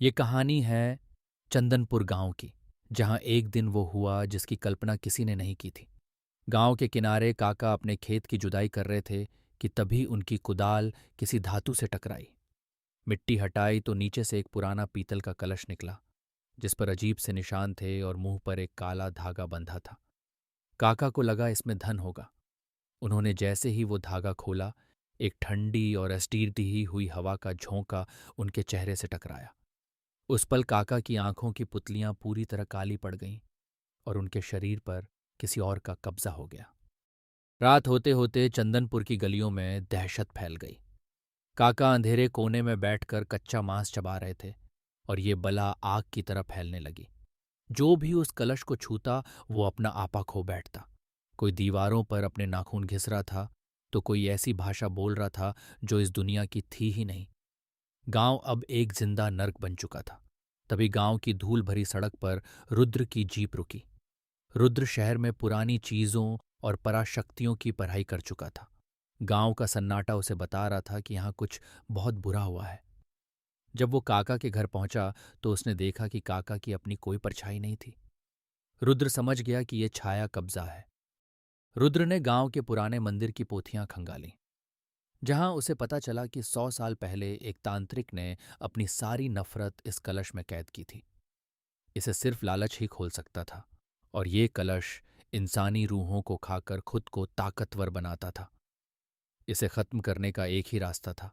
ये कहानी है चंदनपुर गांव की, जहां एक दिन वो हुआ जिसकी कल्पना किसी ने नहीं की थी। गांव के किनारे काका अपने खेत की जुताई कर रहे थे कि तभी उनकी कुदाल किसी धातु से टकराई। मिट्टी हटाई तो नीचे से एक पुराना पीतल का कलश निकला, जिस पर अजीब से निशान थे और मुंह पर एक काला धागा बंधा था। काका को लगा इसमें धन होगा। उन्होंने जैसे ही वो धागा खोला, एक ठंडी और अस्टीरती हुई हवा का झोंका उनके चेहरे से टकराया। उस पल काका की आंखों की पुतलियां पूरी तरह काली पड़ गईं और उनके शरीर पर किसी और का कब्जा हो गया। रात होते होते चंदनपुर की गलियों में दहशत फैल गई। काका अंधेरे कोने में बैठकर कच्चा मांस चबा रहे थे और ये बला आग की तरह फैलने लगी। जो भी उस कलश को छूता वो अपना आपा खो बैठता। कोई दीवारों पर अपने नाखून घिस रहा था, तो कोई ऐसी भाषा बोल रहा था जो इस दुनिया की थी ही नहीं। गांव अब एक जिंदा नर्क बन चुका था। तभी गांव की धूल भरी सड़क पर रुद्र की जीप रुकी। रुद्र शहर में पुरानी चीजों और पराशक्तियों की पढ़ाई कर चुका था। गांव का सन्नाटा उसे बता रहा था कि यहां कुछ बहुत बुरा हुआ है। जब वो काका के घर पहुंचा तो उसने देखा कि काका की अपनी कोई परछाई नहीं थी। रुद्र समझ गया कि यह छाया कब्जा है। रुद्र ने गांव के पुराने मंदिर की पोथियां खंगाली, जहां उसे पता चला कि 100 साल पहले एक तांत्रिक ने अपनी सारी नफरत इस कलश में कैद की थी। इसे सिर्फ लालच ही खोल सकता था, और ये कलश इंसानी रूहों को खाकर खुद को ताकतवर बनाता था। इसे खत्म करने का एक ही रास्ता था,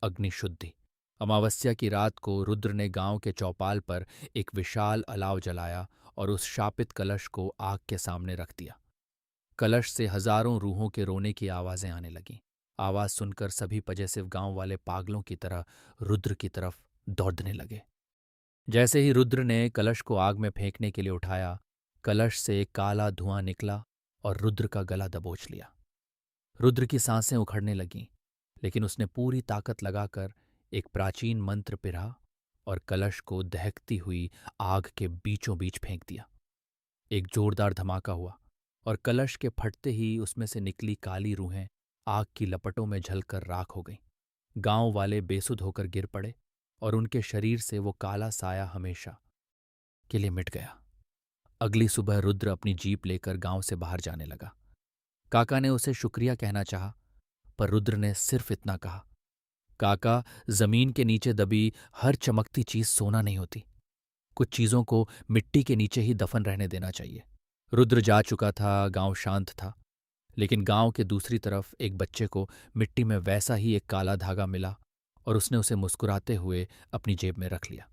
अग्निशुद्धि। अमावस्या की रात को रुद्र ने गांव के चौपाल पर एक विशाल अलाव जलाया और उस शापित कलश को आग के सामने रख दिया। कलश से हजारों रूहों के रोने की आवाजें आने लगीं। आवाज सुनकर सभी पजेसिव गांव वाले पागलों की तरह रुद्र की तरफ दौड़ने लगे। जैसे ही रुद्र ने कलश को आग में फेंकने के लिए उठाया, कलश से एक काला धुआं निकला और रुद्र का गला दबोच लिया। रुद्र की सांसें उखड़ने लगीं, लेकिन उसने पूरी ताकत लगाकर एक प्राचीन मंत्र पिरा और कलश को दहकती हुई आग के बीचों बीच फेंक दिया। एक जोरदार धमाका हुआ और कलश के फटते ही उसमें से निकली काली रूहें आग की लपटों में झलकर राख हो गईं। गांव वाले बेसुध होकर गिर पड़े और उनके शरीर से वो काला साया हमेशा के लिए मिट गया। अगली सुबह रुद्र अपनी जीप लेकर गांव से बाहर जाने लगा। काका ने उसे शुक्रिया कहना चाहा, पर रुद्र ने सिर्फ इतना कहा, काका, जमीन के नीचे दबी हर चमकती चीज सोना नहीं होती। कुछ चीजों को मिट्टी के नीचे ही दफन रहने देना चाहिए। रुद्र जा चुका था, गांव शांत था, लेकिन गांव के दूसरी तरफ एक बच्चे को मिट्टी में वैसा ही एक काला धागा मिला और उसने उसे मुस्कुराते हुए अपनी जेब में रख लिया।